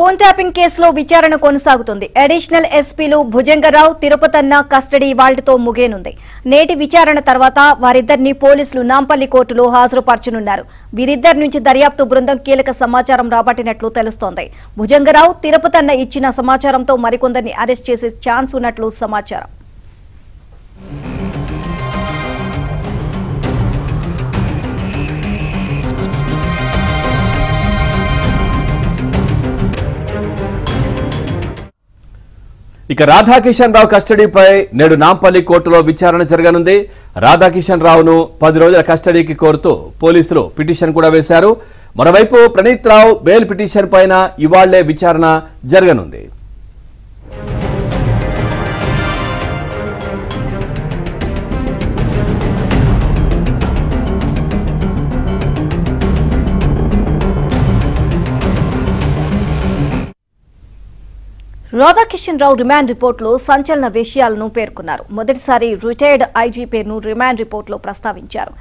Phone tapping కేసులో విచారణ కొనసాగుతుంది. అడిషనల్ ఎస్పీలు భుజంగరావు, తిరుపతన్న కస్టడీ వాళ్లతో ముగియనుంది. నేటి విచారణ తర్వాత వారిద్దరిని పోలీసులు నాంపల్లి కోర్టులో హాజరుపరచనున్నారు. వీరిద్దరి నుంచి దర్యాప్తు బృందం కీలక సమాచారం రాబట్టినట్లు తెలుస్తోంది. భుజంగరావు, తిరుపతన్న ఇచ్చిన సమాచారంతో మరికొందరిని అరెస్ట్ చేసే ఛాన్స్ ఉన్నట్లు సమాచారం. ఇక రాధాకిషన్ రావు కస్టడీపై నేడు నాంపల్లి కోర్టులో విచారణ జరగనుంది. రాధాకిషన్ రావును 10 రోజుల కస్టడీకి కోరుతూ పోలీసులు పిటిషన్ కూడా వేశారు. మరోవైపు ప్రణీత్ రావు బెయిల్ పిటిషన్ పైన ఇవాళ్లే విచారణ జరగనుంది. రాధాకిషన్ రావు రిమాండ్ రిపోర్టులో సంచలన విషయాలను పేర్కొన్నారు. మొదటిసారి రిటైర్డ్ ఐజీ పేరును రిమాండ్ రిపోర్టులో ప్రస్తావించారు.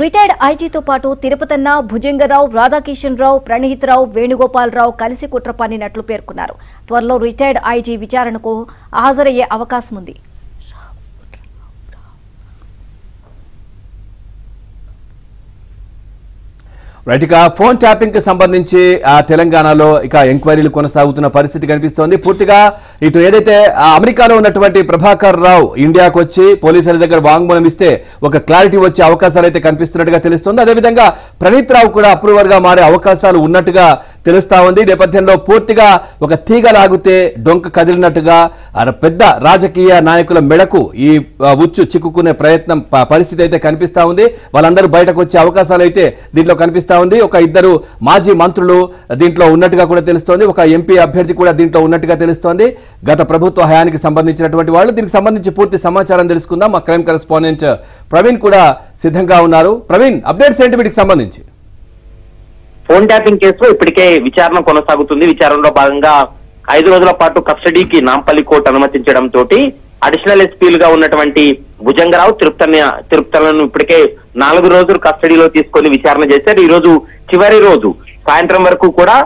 రిటైర్డ్ ఐజీతో పాటు తిరుపతన్న, భుజంగరావు, రాధాకిషన్ రావు, ప్రణీత్ రావు, వేణుగోపాల్ రావు కలిసి కుట్ర పన్నినట్లు పేర్కొన్నారు. త్వరలో రిటైర్డ్ ఐజీ విచారణకు హాజరయ్యే అవకాశం ఉంది. రైట్, ఇక ఫోన్ ట్యాపింగ్ కి సంబంధించి తెలంగాణలో ఇక ఎంక్వైరీలు కొనసాగుతున్న పరిస్థితి కనిపిస్తోంది. పూర్తిగా ఇటు ఏదైతే అమెరికాలో ఉన్నటువంటి ప్రభాకర్ రావు ఇండియాకు వచ్చి పోలీసుల దగ్గర వాంగ్మూలం ఇస్తే ఒక క్లారిటీ వచ్చే అవకాశాలు అయితే కనిపిస్తున్నట్టుగా తెలుస్తోంది. అదేవిధంగా ప్రణీత్ రావు కూడా అప్రూవర్ గా మారే అవకాశాలు ఉన్నట్టుగా తెలుస్తా ఉంది. నేపథ్యంలో పూర్తిగా ఒక తీగ లాగితే డొంక కదిలినట్టుగా పెద్ద రాజకీయ నాయకుల మెడకు ఈ ఉచ్చు చిక్కుకునే పరిస్థితి అయితే కనిపిస్తా ఉంది. వాళ్ళందరూ బయటకు వచ్చే అవకాశాలు అయితే దీంట్లో కనిపిస్తా ఉంది. ఒక ఇద్దరు మాజీ మంత్రులు దీంట్లో ఉన్నట్టుగా కూడా తెలుస్తోంది. ఒక ఎంపీ అభ్యర్థి కూడా దీంట్లో ఉన్నట్టుగా తెలుస్తోంది. గత ప్రభుత్వ హయానికి సంబంధించినటువంటి వాళ్ళు. దీనికి సంబంధించి పూర్తి సమాచారం తెలుసుకుందాం. మా క్రైమ్ కరెస్పాండెంట్ ప్రవీణ్ కూడా సిద్ధంగా ఉన్నారు. ప్రవీణ్, అప్డేట్స్ ఏంటి వీటికి సంబంధించి? ఫోన్ ట్యాపింగ్ కేసులో ఇప్పటికే విచారణ కొనసాగుతుంది. విచారణలో భాగంగా 5 రోజుల పాటు కస్టడీకి నాంపల్లి కోర్టు అనుమతించడంతో అడిషనల్ ఎస్పీలుగా ఉన్నటువంటి భుజంగరావు, తిరుపతలను ఇప్పటికే 4 రోజులు కస్టడీలో తీసుకొని విచారణ చేశారు. ఈ రోజు చివరి రోజు సాయంత్రం వరకు కూడా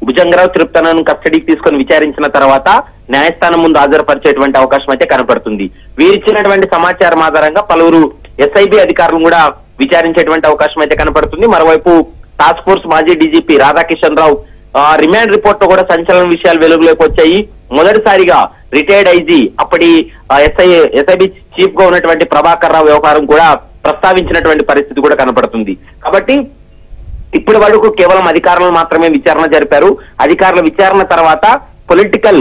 భుజంగరావు, తిరుపతలను కస్టడీకి తీసుకొని విచారించిన తర్వాత న్యాయస్థానం ముందు హాజరుపరిచేటువంటి అవకాశం అయితే కనపడుతుంది. వీరిచ్చినటువంటి సమాచారం ఆధారంగా పలువురు ఎస్ఐబి అధికారులు కూడా విచారించేటువంటి అవకాశం అయితే కనపడుతుంది. మరోవైపు టాస్క్ ఫోర్స్ మాజీ డీజీపీ రాధాకిషన్ రావు రిమాండ్ రిపోర్ట్ లో కూడా సంచలన విషయాలు వెలుగులోకి వచ్చాయి. మొదటిసారిగా రిటైర్డ్ ఐజీ అప్పటి ఎస్ఐబి చీఫ్ గా ఉన్నటువంటి ప్రభాకర్ రావు వ్యవహారం కూడా ప్రస్తావించినటువంటి పరిస్థితి కూడా కనపడుతుంది. కాబట్టి ఇప్పటి వరకు కేవలం అధికారులు మాత్రమే విచారణ జరిపారు. అధికారుల విచారణ తర్వాత పొలిటికల్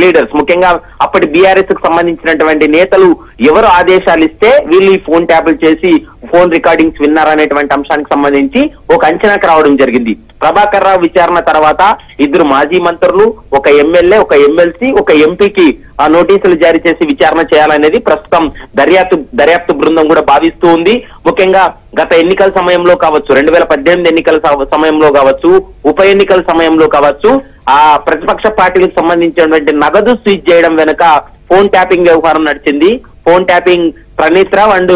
లీడర్స్, ముఖ్యంగా అప్పటి బీఆర్ఎస్ కు సంబంధించినటువంటి నేతలు ఎవరు ఆదేశాలు ఇస్తే వీళ్ళు ఈ ఫోన్ ట్యాపులు చేసి ఫోన్ రికార్డింగ్స్ విన్నారనేటువంటి అంశానికి సంబంధించి ఒక అంచనాకు రావడం జరిగింది. ప్రభాకర్ రావు విచారణ తర్వాత 2 మాజీ మంత్రులు, ఒక ఎమ్మెల్యే, ఒక ఎమ్మెల్సీ, ఒక ఎంపీకి నోటీసులు జారీ చేసి విచారణ చేయాలనేది ప్రస్తుతం దర్యాప్తు బృందం కూడా భావిస్తూ ఉంది. ముఖ్యంగా గత ఎన్నికల సమయంలో కావచ్చు, 2018 ఎన్నికల సమయంలో కావచ్చు, ఉప ఎన్నికల సమయంలో కావచ్చు, ఆ ప్రతిపక్ష పార్టీలకు సంబంధించినటువంటి నగదు స్వీజ్ చేయడం వెనుక ఫోన్ ట్యాపింగ్ వ్యవహారం నడిచింది. Phone tapping Praneeth Rao and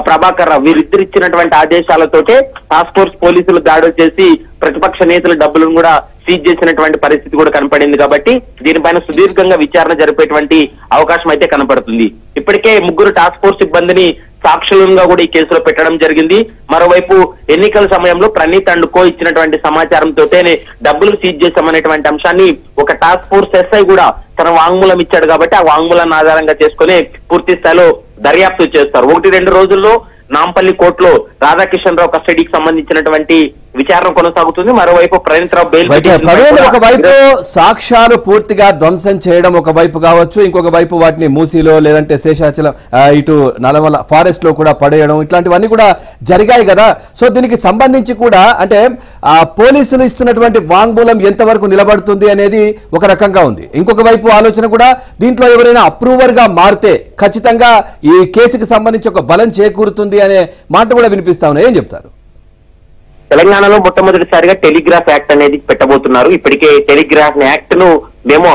Prabhakar Rao వీరిద్దరు ఇచ్చినటువంటి ఆదేశాలతోటే టాస్క్ ఫోర్స్ పోలీసులు దాడులు చేసి ప్రతిపక్ష నేతల డబ్బులను కూడా సీజ్ చేసినటువంటి పరిస్థితి కూడా కనపడింది. కాబట్టి దీనిపైన సుదీర్ఘంగా విచారణ జరిపేటువంటి అవకాశం అయితే కనపడుతుంది. ఇప్పటికే 3 టాస్క్ ఫోర్స్ సిబ్బందిని సాక్షులంగా కూడా ఈ కేసులో పెట్టడం జరిగింది. మరోవైపు ఎన్నికల సమయంలో ప్రణీత్ అండ్ కో ఇచ్చినటువంటి సమాచారంతోనే డబ్బులు సీజ్ చేశామనేటువంటి అంశాన్ని ఒక టాస్క్ ఫోర్స్ ఎస్ఐ కూడా తన వాంగ్మూలం ఇచ్చాడు. కాబట్టి ఆ వాంగ్మూలాన్ని ఆధారంగా చేసుకుని పూర్తి స్థాయిలో దర్యాప్తు చేస్తారు. 1-2 రోజుల్లో నాంపల్లి కోర్టులో రాధాకిషన్ రావు కస్టడీకి సంబంధించినటువంటి విచారణ కొనసాగుతుంది. మరోవైపు ప్రణీత్ రావు బెయిల్ ఒకవైపు సాక్ష్యాలు పూర్తిగా ధ్వంసం చేయడం ఒకవైపు కావచ్చు, ఇంకొక వైపు వాటిని మూసీలో లేదంటే శేషాచలం ఇటు నల్లమల ఫారెస్ట్ లో కూడా పడేయడం, ఇట్లాంటివన్నీ కూడా జరిగాయి కదా. సో దీనికి సంబంధించి కూడా అంటే పోలీసులు ఇస్తున్నటువంటి వాంగ్మూలం ఎంతవరకు నిలబడుతుంది అనేది ఒక రకంగా ఉంది. ఇంకొక వైపు ఆలోచన కూడా దీంట్లో ఎవరైనా అప్రూవర్ గా మారితే ఖచ్చితంగా ఈ కేసుకి సంబంధించి ఒక బలం చేకూరుతుంది అనే మాట కూడా వినిపిస్తా ఉన్నాయి. ఏం చెప్తారు? తెలంగాణలో మొట్టమొదటిసారిగా టెలిగ్రాఫ్ యాక్ట్ అనేది పెట్టబోతున్నారు. ఇప్పటికే టెలిగ్రాఫ్ యాక్ట్ ను మెమో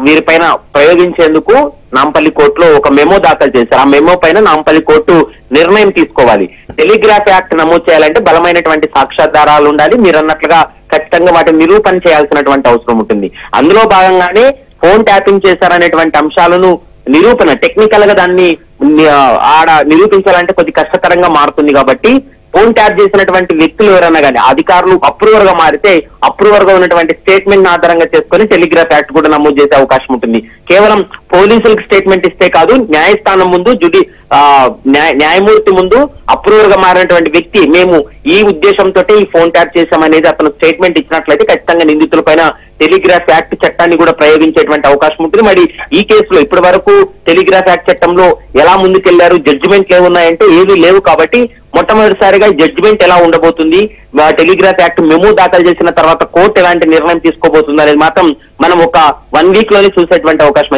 వీరిపైన ప్రయోగించేందుకు నాంపల్లి కోర్టులో ఒక మెమో దాఖలు చేశారు. ఆ మెమో పైన నాంపల్లి కోర్టు నిర్ణయం తీసుకోవాలి. టెలిగ్రాఫ్ యాక్ట్ నమోదు చేయాలంటే బలమైనటువంటి సాక్ష్యాధారాలు ఉండాలి. మీరు అన్నట్లుగా ఖచ్చితంగా వాటిని నిరూపణ చేయాల్సినటువంటి అవసరం ఉంటుంది. అందులో భాగంగానే ఫోన్ ట్యాపింగ్ చేశారనేటువంటి అంశాలను నిరూపణ టెక్నికల్ గా దాన్ని ఆడ నిరూపించాలంటే కొద్ది కష్టతరంగా మారుతుంది. కాబట్టి ఫోన్ ట్యాప్ చేసినటువంటి వ్యక్తులు ఎవరైనా కానీ అధికారులు అప్రూవర్ గా మారితే అప్రూవర్ గా ఉన్నటువంటి స్టేట్మెంట్ ఆధారంగా చేసుకుని టెలిగ్రాఫ్ యాక్ట్ కూడా నమోదు చేసే అవకాశం ఉంటుంది. కేవలం పోలీసులకు స్టేట్మెంట్ ఇస్తే కాదు, న్యాయస్థానం ముందు న్యాయమూర్తి ముందు అప్రూవర్ గా మారినటువంటి వ్యక్తి మేము ఈ ఉద్దేశంతో ఈ ఫోన్ ట్యాప్ చేశామనేది అతను స్టేట్మెంట్ ఇచ్చినట్లయితే ఖచ్చితంగా నిందితుల పైన టెలిగ్రాఫ్ యాక్ట్ చట్టాన్ని కూడా ప్రయోగించేటువంటి అవకాశం ఉంటుంది. మరి ఈ కేసులో ఇప్పటి వరకు టెలిగ్రాఫ్ యాక్ట్ చట్టంలో ఎలా ముందుకెళ్లారు, జడ్జిమెంట్లు ఏమున్నాయంటే ఏమీ లేవు. కాబట్టి మొట్టమొదటిసారిగా జడ్జిమెంట్ ఎలా ఉండబోతుంది, టెలిగ్రాఫ్ యాక్ట్ మెమో దాఖలు చేసిన తర్వాత కోర్టు ఎలాంటి నిర్ణయం తీసుకోబోతుంది అనేది మాత్రం మనం ఒక 1 వీక్ లోనే చూసేటువంటి అవకాశం